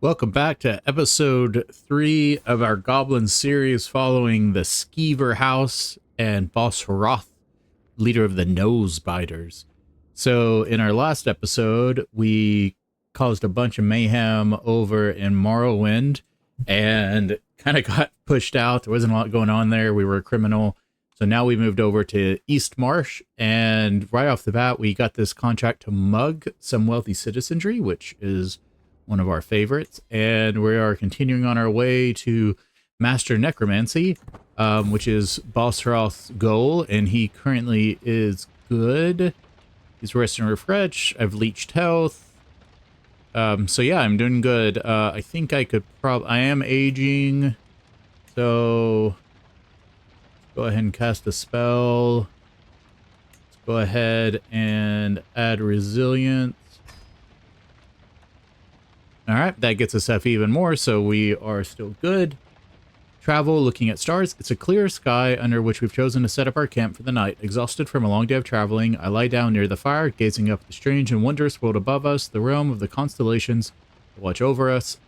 Welcome back to episode 3 of our Goblin series following the Skeever house and Boss Hroth, leader of the Nose Biters. So in our last episode, we caused a bunch of mayhem over in Morrowind and kind of got pushed out. There wasn't a lot going on there. We were a criminal. So now we moved over to East Marsh, and right off the bat, we got this contract to mug some wealthy citizenry, which is one of our favorites, and we are continuing on our way to master necromancy, which is Boss Hroth's goal, and he currently is good. He's rest and refresh. I've leached health. So yeah, I'm doing good. I think I could I am aging, so go ahead and cast a spell. Let's go ahead and add resilience. All right, that gets us up even more, so we are still good. Travel, looking at stars. It's a clear sky under which we've chosen to set up our camp for the night. Exhausted from a long day of traveling, I lie down near the fire, gazing up at the strange and wondrous world above us, the realm of the constellations that watch over us,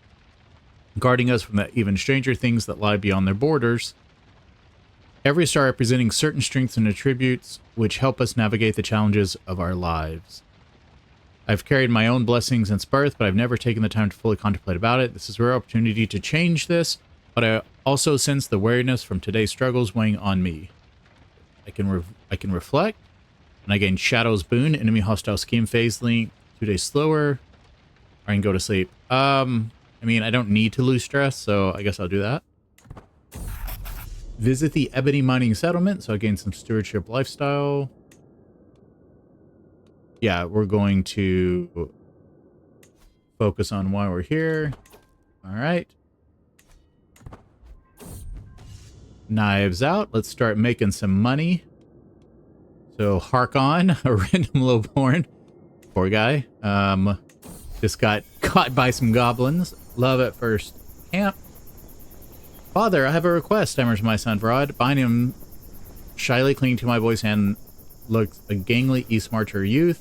guarding us from the even stranger things that lie beyond their borders. Every star representing certain strengths and attributes which help us navigate the challenges of our lives. I've carried my own blessings since birth, but I've never taken the time to fully contemplate about it. This is a rare opportunity to change this, but I also sense the weariness from today's struggles weighing on me. I can reflect, and I gain Shadow's Boon, enemy hostile scheme phase link, 2 days slower, or I can go to sleep. I mean, I don't need to lose stress, so I guess I'll do that. Visit the Ebony Mining Settlement, so I gain some stewardship lifestyle. Yeah, we're going to focus on why we're here. All right. Knives out. Let's start making some money. So Harkon, a random lowborn, poor guy, just got caught by some goblins. Love at first camp. Father, I have a request, stammers my son Vrod. Bind him shyly clinging to my boy's hand. Looks a gangly East Marcher youth.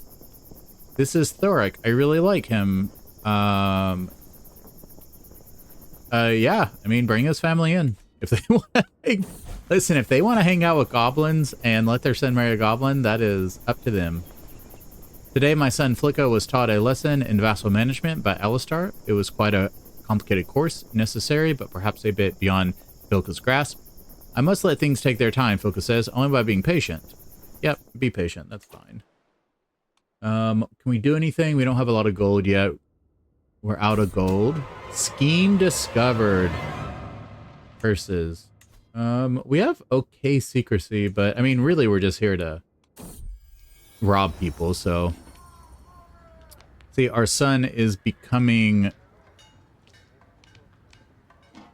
This is Thoric. I really like him. Yeah, I mean, bring his family in. If they want to listen, if they want to hang out with goblins and let their son marry a goblin, that is up to them. Today, my son Flicka was taught a lesson in vassal management by Alistar. It was quite a complicated course, necessary, but perhaps a bit beyond Vilka's grasp. I must let things take their time, Vilka says, only by being patient. Yep, be patient. That's fine. Can we do anything? We don't have a lot of gold yet. We're out of gold. Scheme discovered. Curses. We have okay secrecy, but I mean, really, we're just here to rob people, so. See, our son is becoming.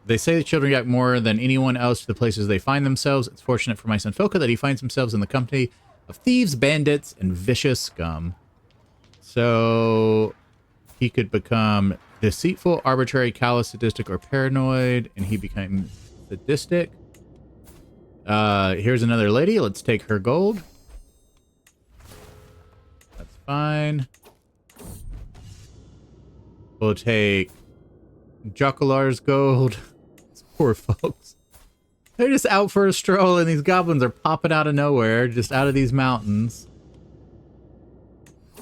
They say the children react more than anyone else to the places they find themselves. It's fortunate for my son Filka that he finds himself in the company of thieves, bandits, and vicious scum. So he could become deceitful, arbitrary, callous, sadistic, or paranoid, and he became sadistic. Here's another lady. Let's take her gold. That's fine. We'll take Jocular's gold. These poor folks. They're just out for a stroll, and these goblins are popping out of nowhere, just out of these mountains.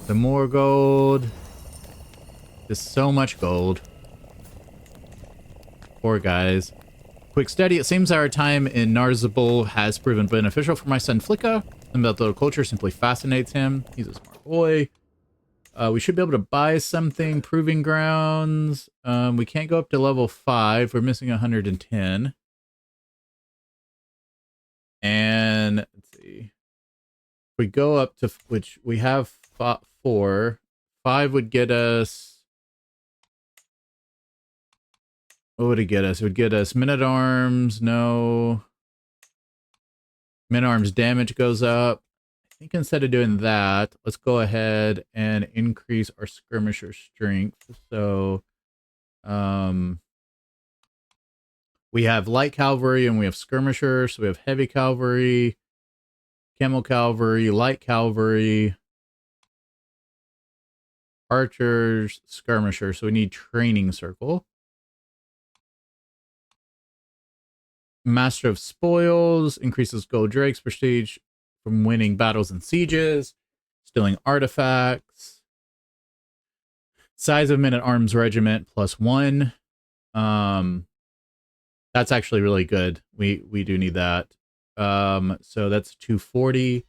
Some more gold. Just so much gold. Poor guys. Quick study. It seems our time in Narzabul has proven beneficial for my son Flicka. Something about the little culture simply fascinates him. He's a smart boy. We should be able to buy something. Proving grounds. We can't go up to level 5. We're missing 110. And let's see. If we go up to, which we have 4. 5 would get us. What would it get us? It would get us men-at-arms. No. Men-at-arms damage goes up. I think instead of doing that, let's go ahead and increase our skirmisher strength. So, we have light cavalry and we have skirmishers. So we have heavy cavalry, camel cavalry, light cavalry. Archers, skirmisher. So we need training circle. Master of Spoils increases gold drakes prestige from winning battles and sieges, stealing artifacts. Size of men at arms regiment +1. That's actually really good. We do need that. So that's 240,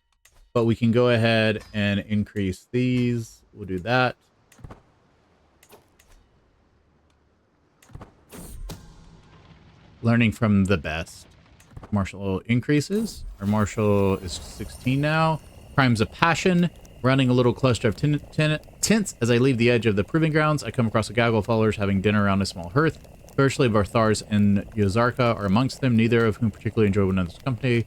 but we can go ahead and increase these. We'll do that. Learning from the best. Martial increases. Our martial is 16 now. Crimes of passion. Running a little cluster of tents. As I leave the edge of the proving grounds, I come across a gaggle of followers having dinner around a small hearth. Virtually, Varthars and Yozarka are amongst them, neither of whom particularly enjoy one another's company.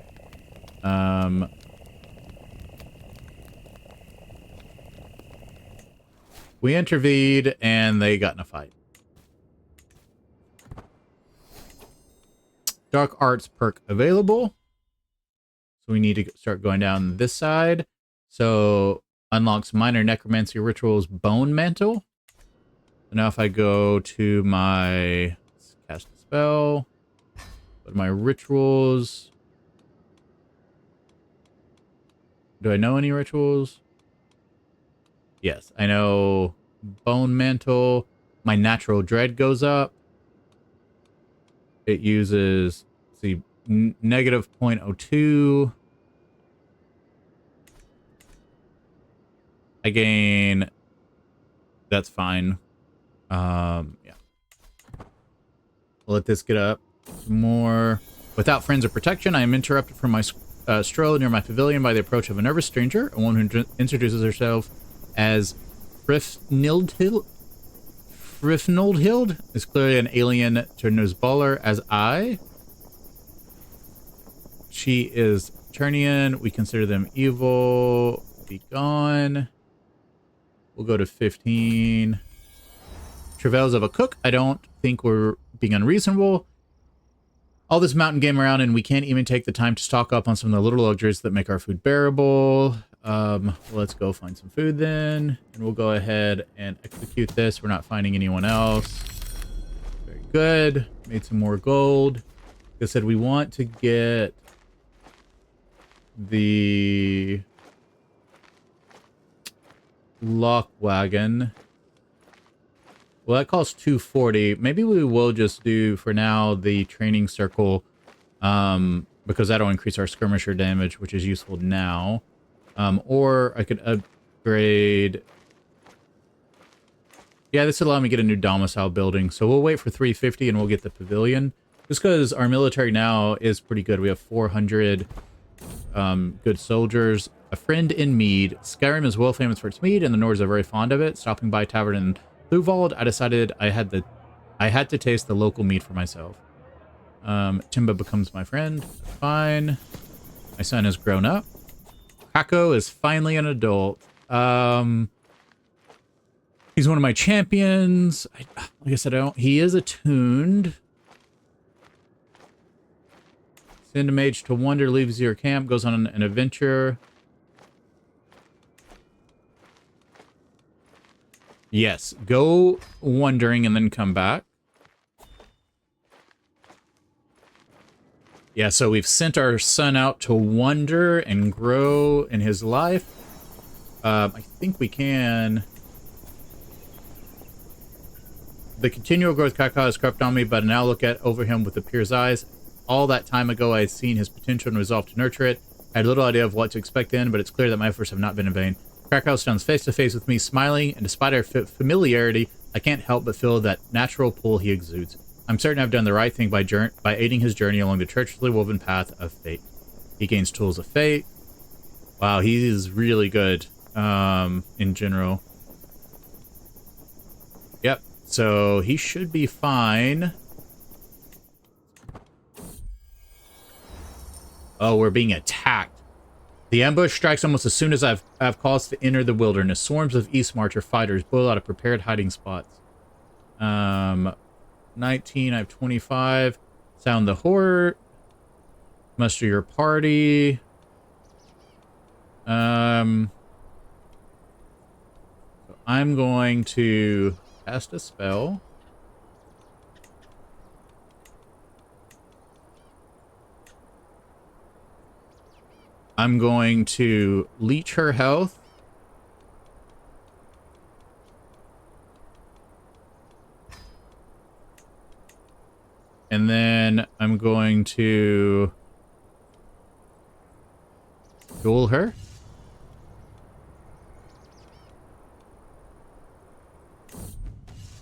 We intervened, and they got in a fight. Dark Arts perk available. So we need to start going down this side. So unlocks minor necromancy rituals bone mantle. So now if I go to my cast a spell, go to my rituals. Do I know any rituals? Yes, I know bone mantle. My natural dread goes up. It uses, let's see, negative 0.02. I gain, that's fine. Yeah. We'll let this get up some more. Without friends or protection, I am interrupted from my stroll near my pavilion by the approach of a nervous stranger, a woman who introduces herself as Frifnildhild is clearly an alien to Nuzballer as I. She is Turnian. We consider them evil. Be gone. We'll go to 15. Travails of a cook. I don't think we're being unreasonable. All this mountain game around, and we can't even take the time to stock up on some of the little luxuries that make our food bearable. Let's go find some food then, and we'll go ahead and execute this. We're not finding anyone else. Very good. Made some more gold. Like I said, we want to get the lock wagon. Well, that costs 240. Maybe we will just do, for now, the training circle, because that'll increase our skirmisher damage, which is useful now. Or I could upgrade. Yeah, this will allow me to get a new domicile building. So we'll wait for 350 and we'll get the pavilion. Just because our military now is pretty good. We have 400 good soldiers. A friend in mead. Skyrim is well famous for its mead, and the Nords are very fond of it. Stopping by a tavern in Thuvald, I decided I had to taste the local mead for myself. Timba becomes my friend. Fine. My son has grown up. Kako is finally an adult. He's one of my champions. Like I said, he is attuned. Send a mage to wander, leaves your camp, goes on an adventure. Yes, go wandering and then come back. Yeah, so we've sent our son out to wander and grow in his life. I think we can. The continual growth Kaka has crept on me, but now look at over him with the peer's eyes. All that time ago, I had seen his potential and resolved to nurture it. I had little idea of what to expect then, but it's clear that my efforts have not been in vain. Krakow stands face to face with me, smiling, and despite our familiarity, I can't help but feel that natural pull he exudes. I'm certain I've done the right thing by aiding his journey along the treacherously woven path of fate. He gains tools of fate. Wow, he is really good in general. Yep, so he should be fine. Oh, we're being attacked. The ambush strikes almost as soon as I've cause to enter the wilderness. Swarms of East Marcher fighters boil out of prepared hiding spots. 19, I have 25. Sound the horde. Muster your party. I'm going to cast a spell. I'm going to leech her health. And then I'm going to duel her.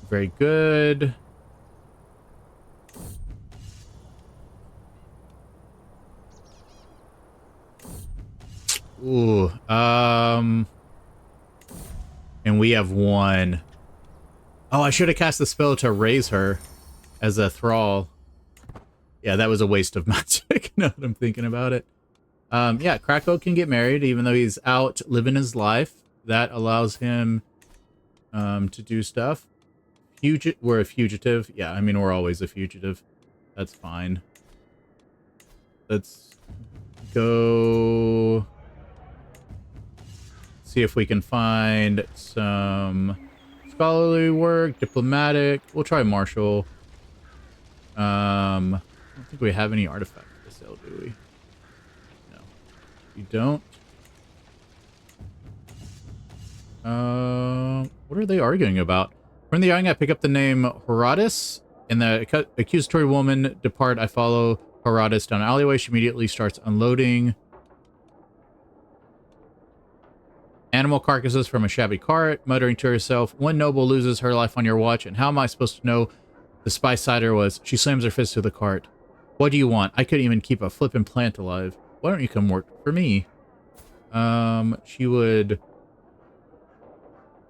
Very good. Ooh, and we have one. Oh, I should have cast the spell to raise her as a thrall. Yeah, that was a waste of magic. Now that I'm thinking about it. Yeah, Krakow can get married even though he's out living his life. That allows him to do stuff. We're a fugitive. Yeah, I mean, we're always a fugitive. That's fine. Let's go see if we can find some scholarly work, diplomatic. We'll try martial. I don't think we have any artifacts to sell, do we? No. You don't. What are they arguing about? When the young, I pick up the name Herodotus, and the accusatory woman depart. I follow Herodotus down an alleyway. She immediately starts unloading animal carcasses from a shabby cart, muttering to herself, "One noble loses her life on your watch, and how am I supposed to know the spy cider was?" She slams her fist to the cart. "What do you want? I couldn't even keep a flippin' plant alive. Why don't you come work for me?" She would...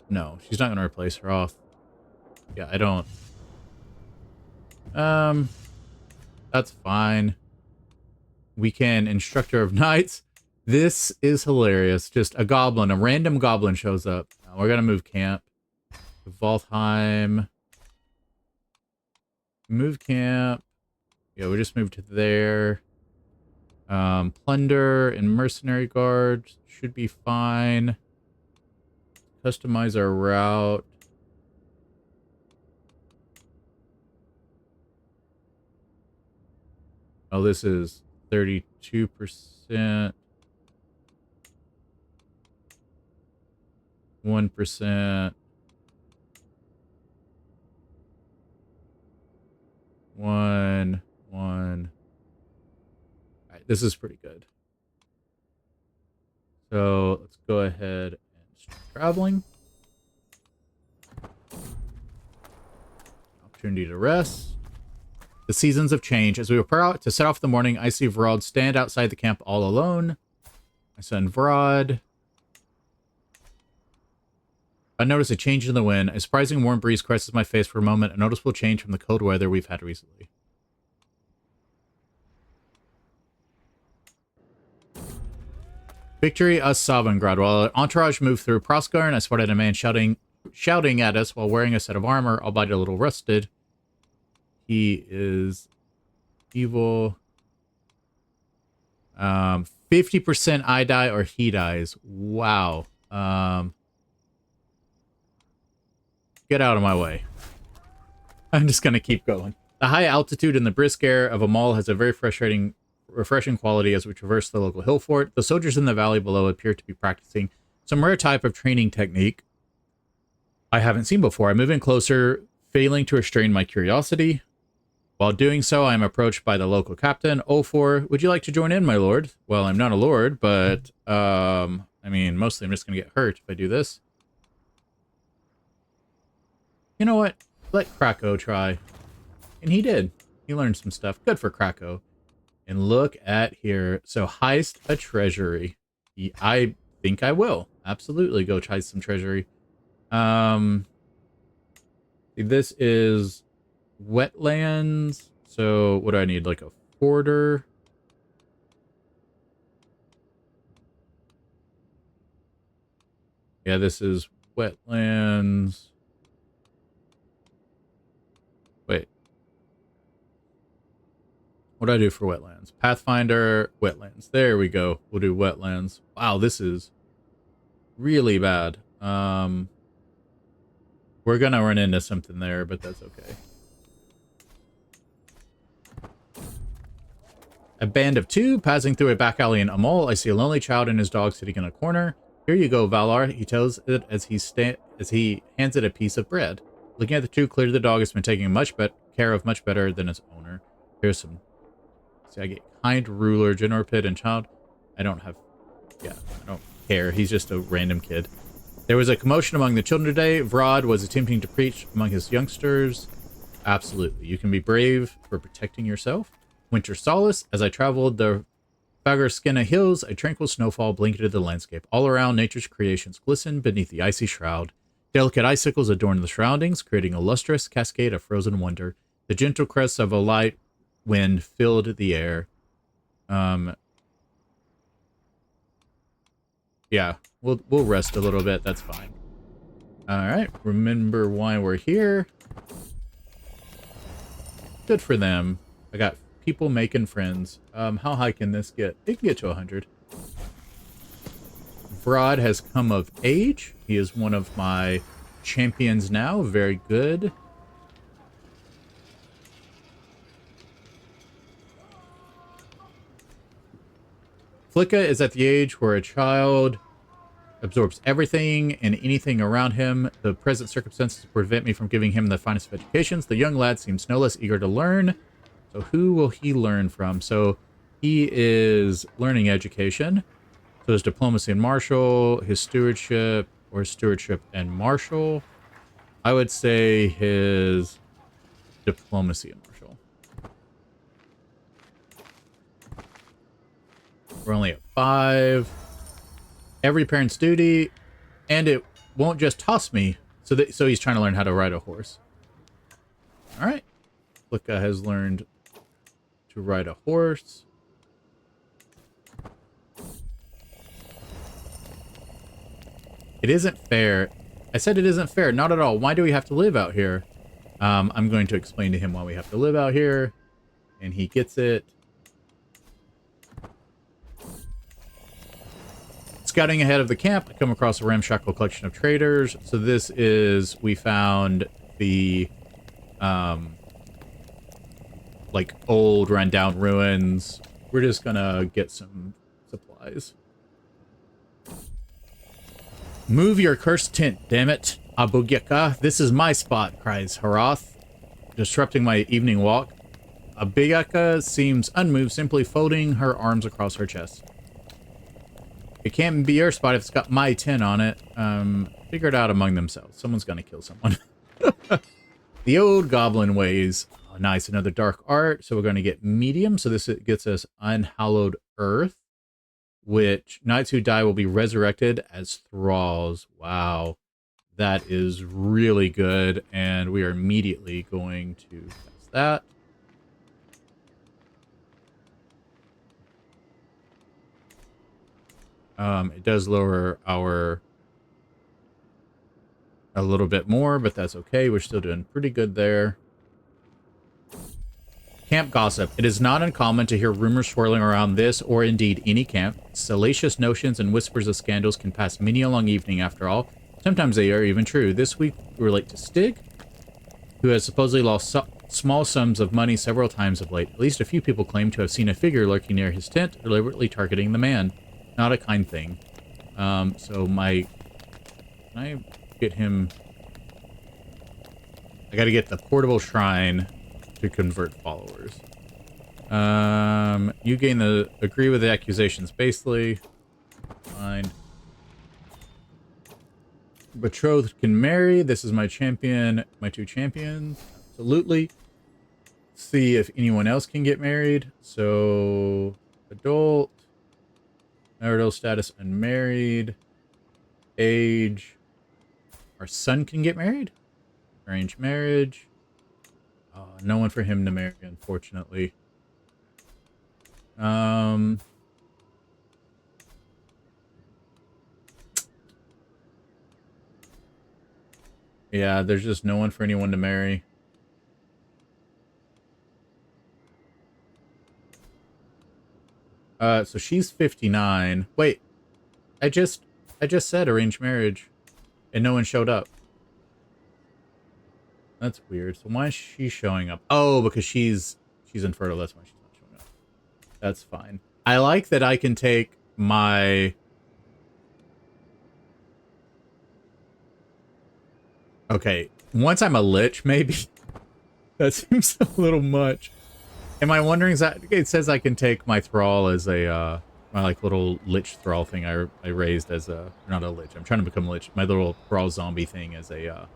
No, she's not going to replace Hroth. Yeah, I don't... That's fine. We can instructor of knights. This is hilarious. Just a goblin, a random goblin shows up. We're going to move camp. Valtheim. Move camp. Yeah, we just moved to there. Plunder and mercenary guards should be fine. Customize our route. Oh, this is 32%. 1%. 1. Alright, this is pretty good. So let's go ahead and start traveling. Opportunity to rest. The seasons have changed. As we were out to set off the morning, I see Vrod stand outside the camp all alone. My son Vrod. I notice a change in the wind. A surprising warm breeze caresses my face for a moment. A noticeable change from the cold weather we've had recently. Victory us Savangrad. While an entourage moved through Prosgarn, I spotted a man shouting at us while wearing a set of armor, albeit a little rusted. He is evil. 50% I die or he dies. Wow. Get out of my way. I'm just going to keep going. The high altitude and the brisk air of a mall has a very refreshing quality as we traverse the local hill fort. The soldiers in the valley below appear to be practicing some rare type of training technique I haven't seen before. I'm moving closer, failing to restrain my curiosity. While doing so, I am approached by the local captain. "Ofor, would you like to join in, my lord?" Well, I'm not a lord, but, I mean, mostly I'm just going to get hurt if I do this. You know what? Let Krakow try. And he did. He learned some stuff. Good for Krakow. And look at here. So, heist a treasury. I think I will. Absolutely go heist some treasury. This is wetlands. So what do I need? Like a forter. Yeah, this is wetlands. Wait. What do I do for wetlands? Pathfinder, wetlands. There we go. We'll do wetlands. Wow, this is really bad. We're gonna run into something there, but that's okay. A band of two passing through a back alley in Amol. I see a lonely child and his dog sitting in a corner. Here you go, Valar, he tells it as he hands it a piece of bread. Looking at the two, clearly the dog has been taken care of much better than its owner. Here's some. See, I get kind, ruler, general pit, and child. I don't care. He's just a random kid. There was a commotion among the children today. Hroth was attempting to preach among his youngsters. Absolutely. You can be brave for protecting yourself. Winter solace. As I traveled the Fagarskina hills, a tranquil snowfall blanketed the landscape. All around, nature's creations glistened beneath the icy shroud. Delicate icicles adorned the surroundings, creating a lustrous cascade of frozen wonder. The gentle crests of a light wind filled the air. Yeah, we'll rest a little bit. That's fine. All right. Remember why we're here. Good for them. I got people making friends. How high can this get? It can get to 100. Hroth has come of age. He is one of my champions now. Very good. Flicka is at the age where a child absorbs everything and anything around him. The present circumstances prevent me from giving him the finest of educations. The young lad seems no less eager to learn. So who will he learn from? So he is learning education. So his diplomacy and martial, his stewardship, or stewardship and martial. I would say his diplomacy and martial. We're only at 5. Every parent's duty, and it won't just toss me. So he's trying to learn how to ride a horse. All right. Flicka has learned to ride a horse. It isn't fair. I said it isn't fair. Not at all. Why do we have to live out here? I'm going to explain to him why we have to live out here. And he gets it. Scouting ahead of the camp, I come across a ramshackle collection of traders. So this is, we found the, like old rundown ruins. We're just gonna get some supplies. Move your cursed tent, damn it. Abugeka, this is my spot, cries Hroth, disrupting my evening walk. Abugeka seems unmoved, simply folding her arms across her chest. It can't be your spot if it's got my 10 on it. Figure it out among themselves. Someone's gonna kill someone. The old goblin ways. Oh, nice. Another dark art. So we're going to get medium. So this gets us unhallowed earth, which knights who die will be resurrected as thralls. Wow. That is really good. And we are immediately going to test that. It does lower our a little bit more, but that's okay. We're still doing pretty good there. Camp gossip. It is not uncommon to hear rumors swirling around this or indeed any camp. Salacious notions and whispers of scandals can pass many a long evening after all. Sometimes they are even true. This week we relate to Stig, who has supposedly lost small sums of money several times of late. At least a few people claim to have seen a figure lurking near his tent, deliberately targeting the man. Not a kind thing. Can I get him? I gotta get the portable shrine to convert followers. You gain the agree with the accusations basically. Fine. Betrothed can marry. This is my champion, my 2 champions. Absolutely. See if anyone else can get married. So adult. Marital status unmarried. Age. Our son can get married. Arranged marriage. No one for him to marry, unfortunately. Yeah, there's just no one for anyone to marry. So she's 59. Wait, I just said arranged marriage, and no one showed up. That's weird. So why is she showing up? Oh, because she's infertile. That's why she's not showing up. That's fine. I like that I can take my... Okay, once I'm a lich, maybe. That seems a little much. Am I wondering, is that... It says I can take my thrall as a, my, like, little lich thrall thing I raised as a... Not a lich. I'm trying to become a lich. My little thrall zombie thing as a,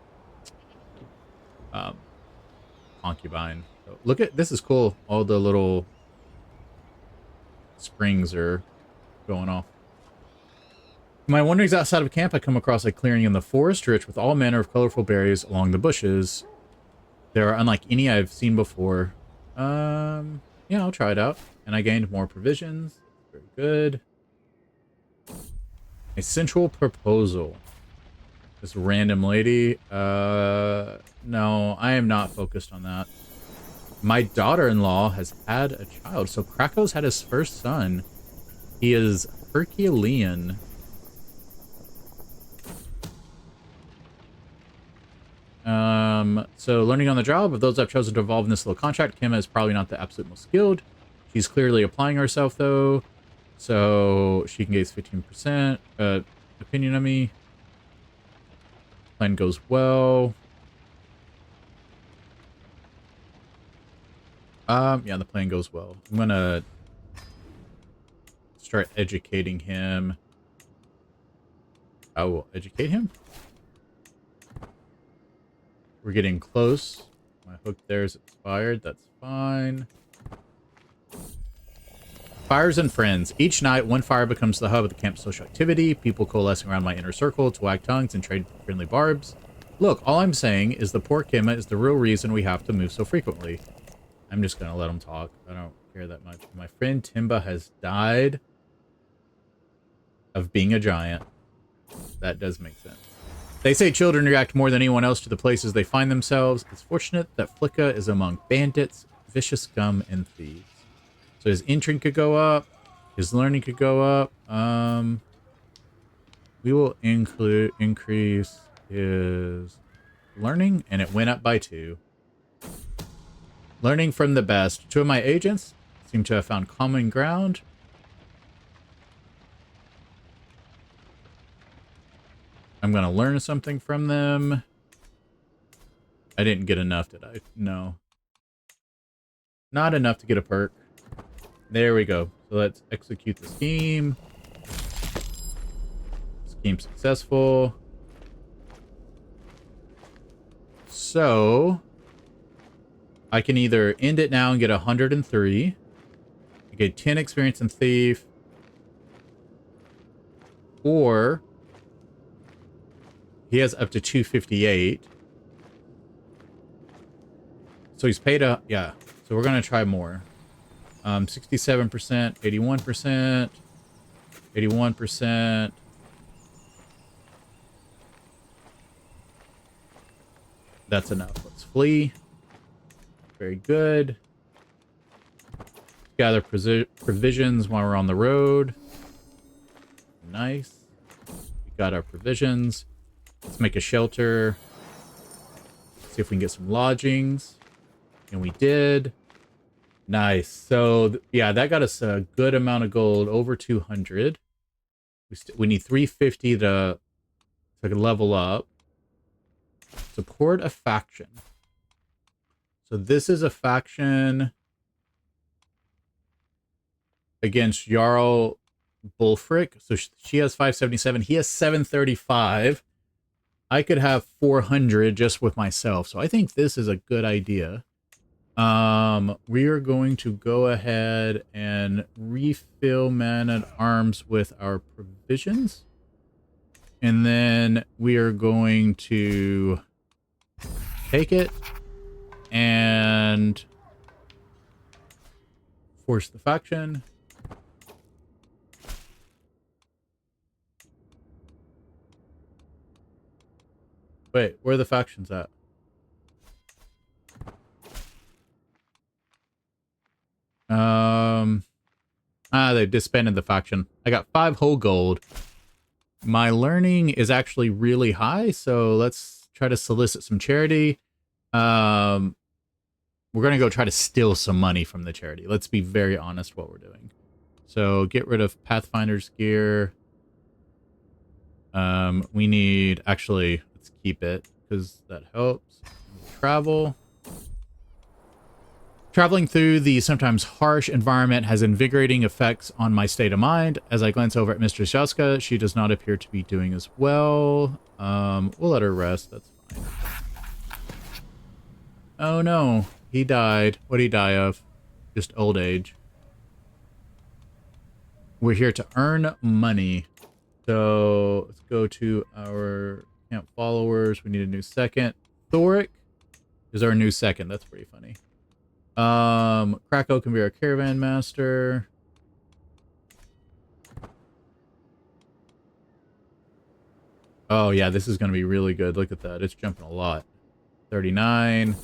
concubine. So look at... This is cool. All the little springs are going off. My wanderings outside of camp, I come across a clearing in the forest, rich with all manner of colorful berries along the bushes. They are unlike any I've seen before. Yeah, I'll try it out. And I gained more provisions. Very good. A sensual proposal. This random lady. No, I am not focused on that. My daughter-in-law has had a child. So Krakow's had his first son. He is Herculean. So learning on the job, of those I've chosen to evolve in this little contract, Kim is probably not the absolute most skilled. She's clearly applying herself though. So she can gain 15% opinion on me. Plan goes well. Yeah, the plan goes well. I'm gonna start educating him. I will educate him. We're getting close. My hook there is expired. That's fine. Fires and friends. Each night, one fire becomes the hub of the camp's social activity. People coalescing around my inner circle to wag tongues and trade friendly barbs. Look, all I'm saying is the poor Kimma is the real reason we have to move so frequently. I'm just going to let him talk. I don't care that much. My friend Timba has died of being a giant. That does make sense. They say children react more than anyone else to the places they find themselves. It's fortunate that Flicka is among bandits, vicious scum, and thieves. So his entry could go up. His learning could go up. We will increase his learning, and it went up by 2. Learning from the best. 2 of my agents seem to have found common ground. I'm going to learn something from them. I didn't get enough, did I? No. Not enough to get a perk. There we go. So let's execute the scheme. Scheme successful. So I can either end it now and get 103. I get 10 experience in Thief. Or he has up to 258. So he's paid a... Yeah. So we're going to try more. 67%, 81%, 81%. That's enough. Let's flee. Very good. Gather provisions while we're on the road. Nice. We got our provisions. Let's make a shelter. See if we can get some lodgings. And we did. Nice. So, yeah, that got us a good amount of gold, over 200. We need 350 to level up. Support a faction. So this is a faction against Jarl Bulfric. So she has 577. He has 735. I could have 400 just with myself. So I think this is a good idea. We are going to go ahead and refill man at arms with our provisions. And then we are going to take it and force the faction. Wait, where are the factions at? They disbanded the faction. I got 5 whole gold. My learning is actually really high, so let's try to solicit some charity. Um, we're going to go try to steal some money from the charity. Let's be very honest what we're doing. So get rid of Pathfinder's gear. We need, actually, let's keep it because that helps. Travel. Traveling through the sometimes harsh environment has invigorating effects on my state of mind. As I glance over at Mistress Yaska, she does not appear to be doing as well. We'll let her rest. That's fine. Oh no, he died. What'd he die of? Just old age. We're here to earn money. So let's go to our camp followers. We need a new second. Thoric is our new second. That's pretty funny. Krakow can be our caravan master. Oh yeah, this is going to be really good. Look at that. It's jumping a lot. 39.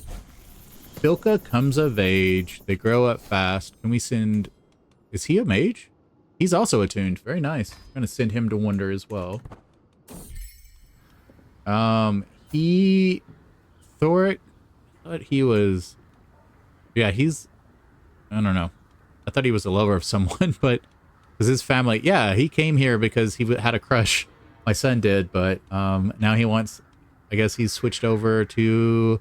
Bilka comes of age. They grow up fast. Can we send... Is he a mage? He's also attuned. Very nice. I'm going to send him to Wonder as well. Thoric... I thought he was... Yeah, he's... I don't know. I thought he was a lover of someone, but... Because his family... Yeah, he came here because he had a crush. My son did, but now he wants... I guess he's switched over to...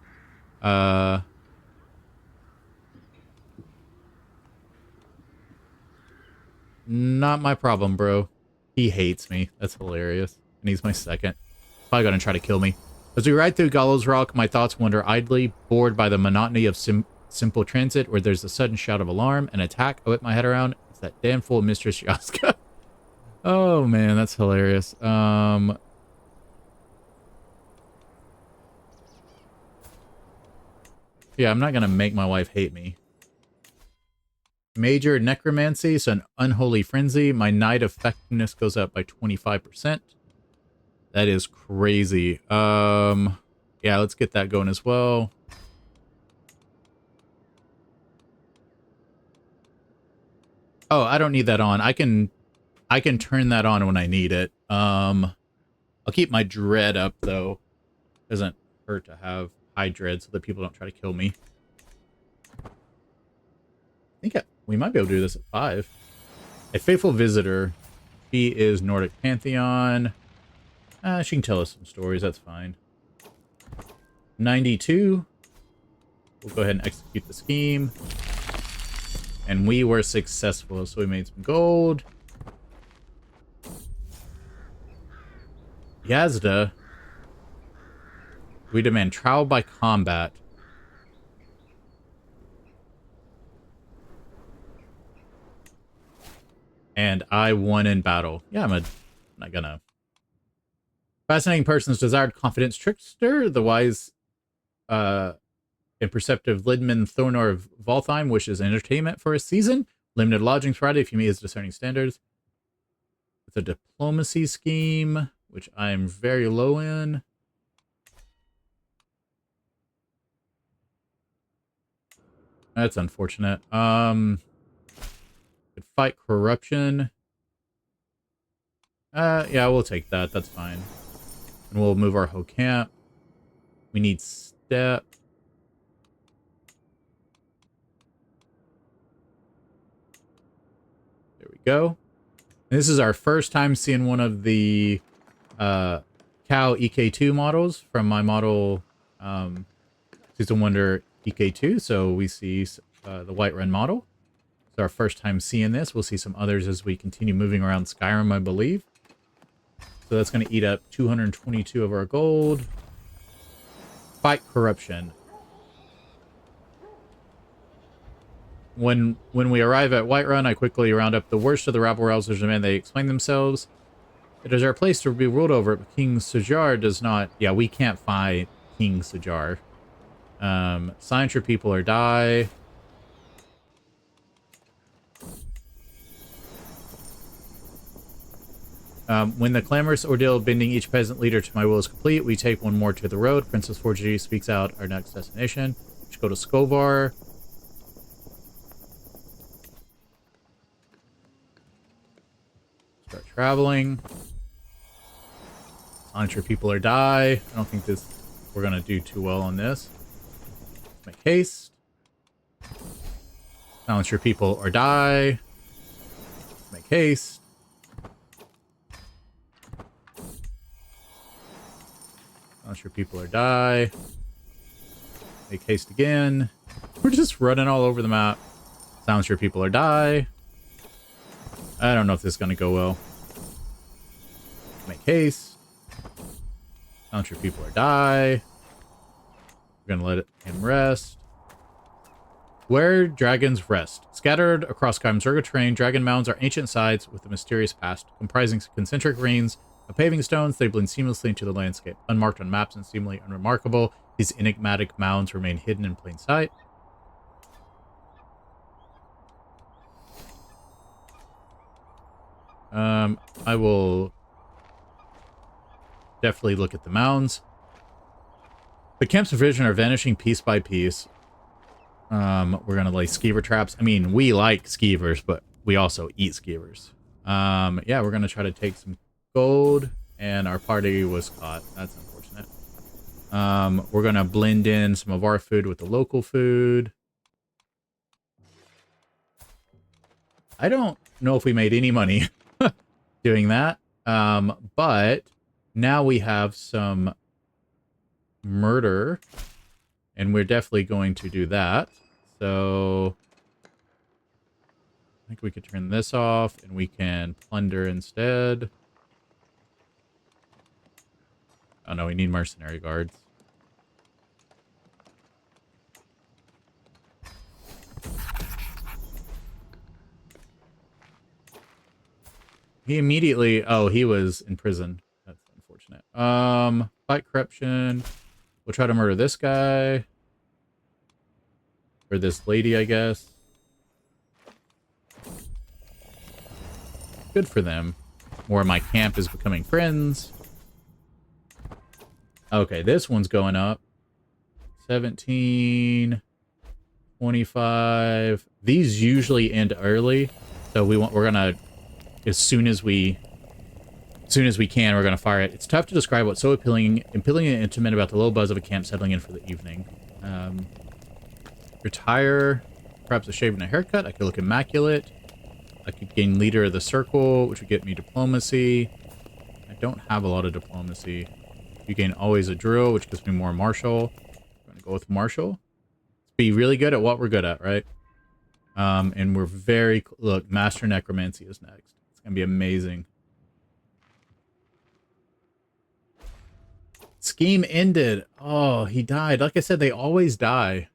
Not my problem, bro. He hates me. That's hilarious. And he's my second. Probably gonna try to kill me. As we ride through Gallows Rock, my thoughts wander idly, bored by the monotony of simple transit, where there's a sudden shout of alarm, an attack. I whip my head around. It's that damn fool Mistress Yaska. Oh man, that's hilarious. Yeah, I'm not gonna make my wife hate me. Major necromancy, so an unholy frenzy. My night effectiveness goes up by 25%. That is crazy. Yeah, let's get that going as well. Oh, I don't need that on. I can turn that on when I need it. I'll keep my dread up though. Doesn't hurt to have high dread so that people don't try to kill me. I think we might be able to do this at 5. A faithful visitor. She is Nordic Pantheon. She can tell us some stories. That's fine. 92. We'll go ahead and execute the scheme. And we were successful, so we made some gold. Yazda. We demand trial by combat. And I won in battle. Yeah, I'm not gonna. Fascinating person's desired confidence trickster. The wise and perceptive Lidman Thornor of Voltheim wishes entertainment for a season. Limited lodging Friday if you meet his discerning standards. It's a diplomacy scheme, which I'm very low in. That's unfortunate. Could fight corruption. Yeah, we'll take that. That's fine. And we'll move our whole camp. We need step. There we go. And this is our first time seeing one of the cow EK2 models from my model Season Wonder EK2. So we see the Whiterun model. It's our first time seeing this. We'll see some others as we continue moving around Skyrim, I believe. So that's going to eat up 222 of our gold. Fight corruption. When we arrive at Whiterun, I quickly round up the worst of the rabble-rousers and they explain themselves. It is our place to be ruled over, but King Sujar does not... Yeah, we can't fight King Sujar. Silence your people or die. When the clamorous ordeal of bending each peasant leader to my will is complete, we take one more to the road. Princess Forgy speaks out our next destination. We should go to Skovar. Start traveling. Silence your people or die. I don't think we're going to do too well on this. Make haste. Silence your people or die. Make haste. Silence your people or die. Make haste again. We're just running all over the map. Silence your people or die. I don't know if this is going to go well. Make haste. Silence your people or die. We're going to let him rest. Where dragons rest. Scattered across Skyrim's rugged terrain, dragon mounds are ancient sites with a mysterious past, comprising concentric rings of paving stones. They blend seamlessly into the landscape. Unmarked on maps and seemingly unremarkable, these enigmatic mounds remain hidden in plain sight. I will definitely look at the mounds. The camps of vision are vanishing piece by piece. We're gonna lay skeever traps. I mean, we like skeevers, but we also eat skeevers. Yeah, we're gonna try to take some gold, and our party was caught. That's unfortunate. We're gonna blend in some of our food with the local food. I don't know if we made any money doing that. But now we have some murder, and we're definitely going to do that. So I think we could turn this off and we can plunder instead. Oh no, we need mercenary guards. He immediately, oh, he was in prison. That's unfortunate. Fight corruption. We'll try to murder this guy. Or this lady, I guess. Good for them. More of my camp is becoming friends. Okay, this one's going up. 17, 25. These usually end early, so we're gonna, as soon as we can, we're gonna fire it. It's tough to describe what's so appealing and intimate about the low buzz of a camp settling in for the evening. Retire, perhaps a shave and a haircut. I could look immaculate. I could gain leader of the circle, which would get me diplomacy. I don't have a lot of diplomacy. You gain always a drill, which gives me more martial. I'm gonna go with martial. Be really good at what we're good at, right? And we're very, look, master necromancy is next. It's gonna be amazing. Scheme ended. Oh, he died. Like I said, they always die.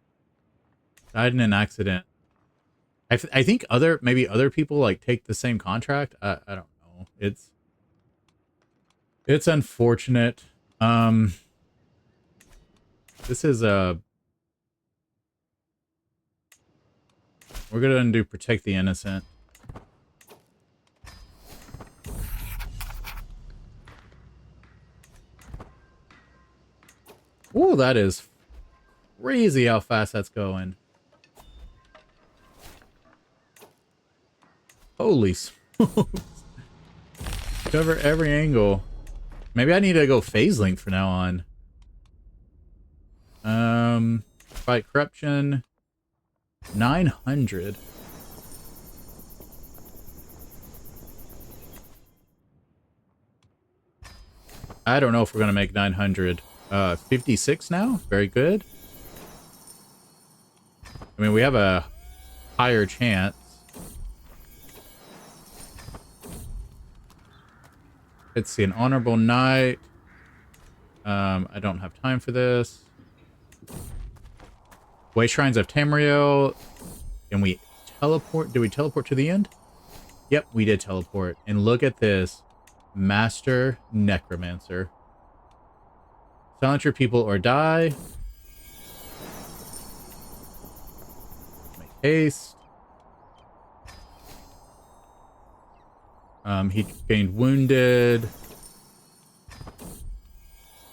Died in an accident. I think maybe other people like take the same contract. I don't know. It's unfortunate. This is we're gonna undo protect the innocent. Ooh, that is crazy how fast that's going. Holy smokes. Cover every angle. Maybe I need to go phase link from now on. Fight corruption. 900. I don't know if we're gonna make 900. 56 now? Very good. I mean, we have a higher chance. Let's see, an honorable knight. I don't have time for this. Way Shrines of Tamriel. Can we teleport? Did we teleport to the end? Yep, we did teleport. And look at this. Master Necromancer. Silence your people or die. Make haste. He gained wounded.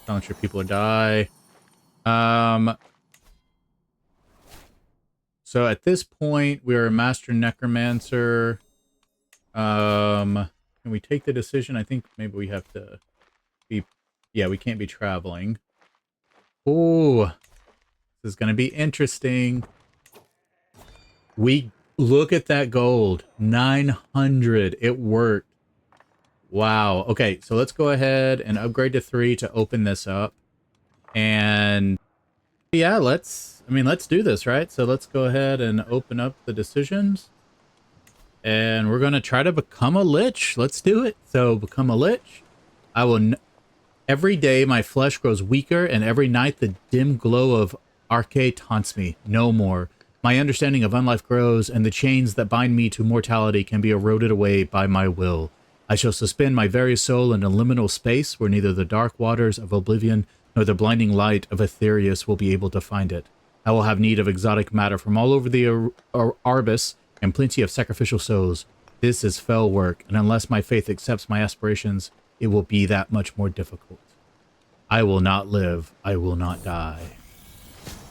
Silence your people or die. So at this point, we are a Master Necromancer. Can we take the decision? I think maybe we have to be... Yeah, we can't be traveling. Ooh. This is going to be interesting. We look at that gold. 900. It worked. Wow. Okay, so let's go ahead and upgrade to 3 to open this up. And yeah, let's do this, right? So let's go ahead and open up the decisions. And we're going to try to become a lich. Let's do it. So become a lich. I will... Every day my flesh grows weaker, and every night the dim glow of Arche taunts me. No more. My understanding of unlife grows, and the chains that bind me to mortality can be eroded away by my will. I shall suspend my very soul in a liminal space where neither the dark waters of oblivion nor the blinding light of Aetherius will be able to find it. I will have need of exotic matter from all over the Arbus and plenty of sacrificial souls. This is fell work, and unless my faith accepts my aspirations, it will be that much more difficult. I will not live. I will not die.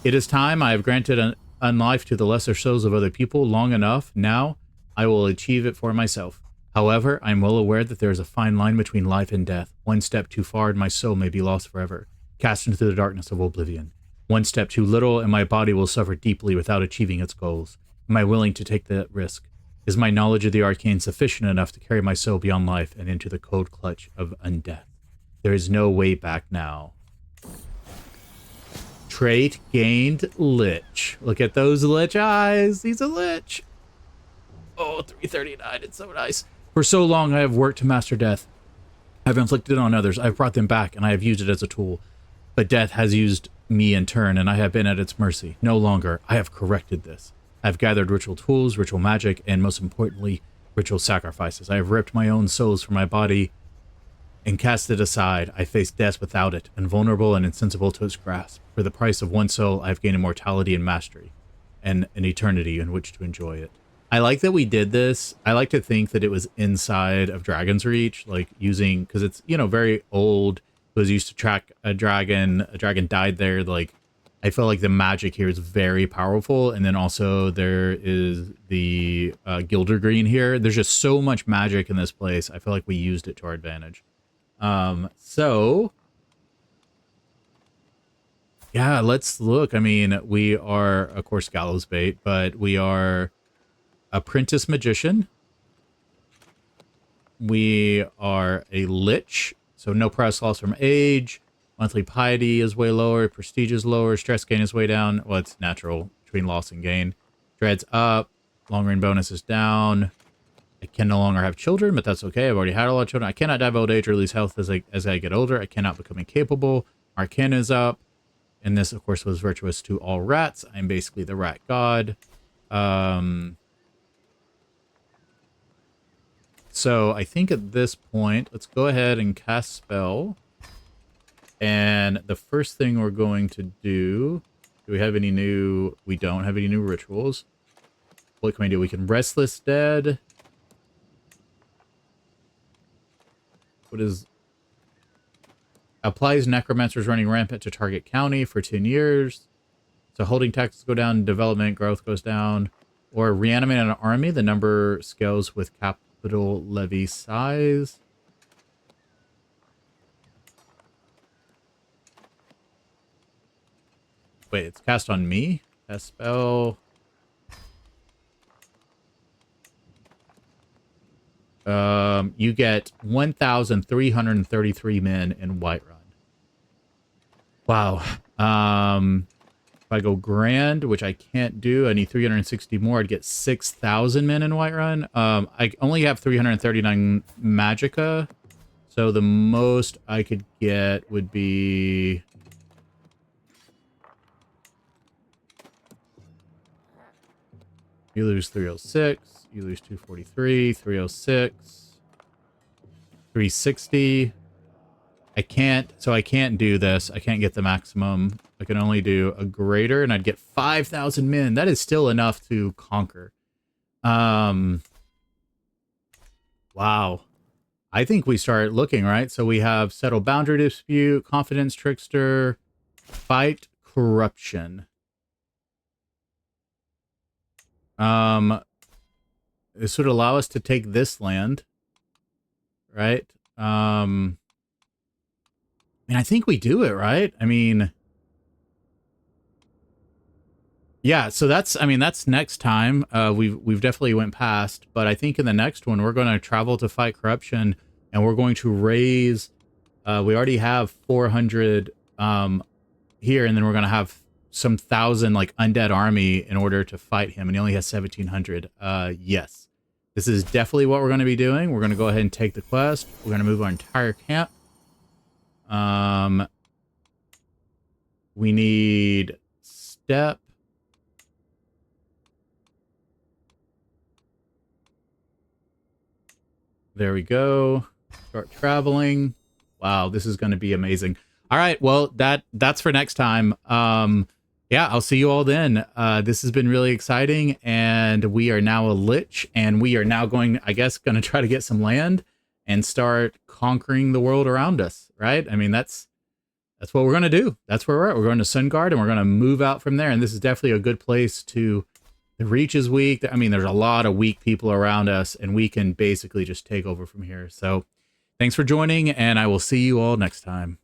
It is time. I have granted unlife to the lesser souls of other people long enough. Now I will achieve it for myself. However, I am well aware that there is a fine line between life and death. One step too far and my soul may be lost forever, cast into the darkness of oblivion. One step too little and my body will suffer deeply without achieving its goals. Am I willing to take that risk? Is my knowledge of the arcane sufficient enough to carry my soul beyond life and into the cold clutch of undeath? There is no way back now. Trait gained Lich. Look at those Lich eyes. He's a Lich. Oh, 339. It's so nice. For so long I have worked to master death. I have inflicted on others. I have brought them back, and I have used it as a tool. But death has used me in turn, and I have been at its mercy. No longer. I have corrected this. I have gathered ritual tools, ritual magic, and most importantly, ritual sacrifices. I have ripped my own souls from my body and cast it aside. I face death without it, invulnerable and insensible to its grasp. For the price of one soul, I have gained immortality and mastery, and an eternity in which to enjoy it. I like that we did this. I like to think that it was inside of Dragon's Reach, like using, because it's, you know, very old. It was used to track a dragon. A dragon died there. Like, I feel like the magic here is very powerful. And then also there is the Gilder Green here. There's just so much magic in this place. I feel like we used it to our advantage. So yeah, let's look. I mean, we are, of course, gallows bait, but we are apprentice magician. We are a lich, so no price loss from age. Monthly piety is way lower. Prestige is lower. Stress gain is way down. Well, it's natural between loss and gain. Dread's up. Long range bonus is down. I can no longer have children, but that's okay. I've already had a lot of children. I cannot die of old age or lose health as I get older. I cannot become incapable. Arcana is up. And this, of course, was virtuous to all rats. I'm basically the rat god. So I think at this point, let's go ahead and cast spell. And the first thing we're going to do we have any new... We don't have any new rituals. What can we do? We can Restless Dead. What is... Applies necromancers running rampant to target county for 10 years. So holding taxes go down, development growth goes down. Or reanimate an army. The number scales with capital levy size. Wait, it's cast on me? Cast spell. You get 1,333 men in Whiterun. Wow. If I go grand, which I can't do, I need 360 more. I'd get 6,000 men in Whiterun. I only have 339 magicka, so the most I could get would be... You lose 306, you lose 243, 306, 360. I can't do this. I can't get the maximum. I can only do a greater, and I'd get 5,000 men. That is still enough to conquer. Wow. I think we start looking, right? So we have settle boundary dispute, confidence trickster, fight corruption. This would allow us to take this land, right? I mean, I think we do it, right? I mean, Yeah, so that's, I mean, that's next time. We've definitely went past, but I think in the next one we're going to travel to fight corruption, and we're going to raise. We already have 400 here, and then we're going to have some thousand like undead army in order to fight him, and he only has 1,700. Yes, this is definitely what we're going to be doing. We're going to go ahead and take the quest. We're going to move our entire camp. We need step. There we go. Start traveling. Wow, this is going to be amazing. All right, well, that's for next time. Yeah, I'll see you all then. This has been really exciting, and we are now a lich, and we are now going, I guess, going to try to get some land and start conquering the world around us, right? I mean, that's what we're going to do. That's where we're at. We're going to Sungard, and we're going to move out from there, and this is definitely a good place to... The reach is weak. I mean, there's a lot of weak people around us, and we can basically just take over from here. So thanks for joining, and I will see you all next time.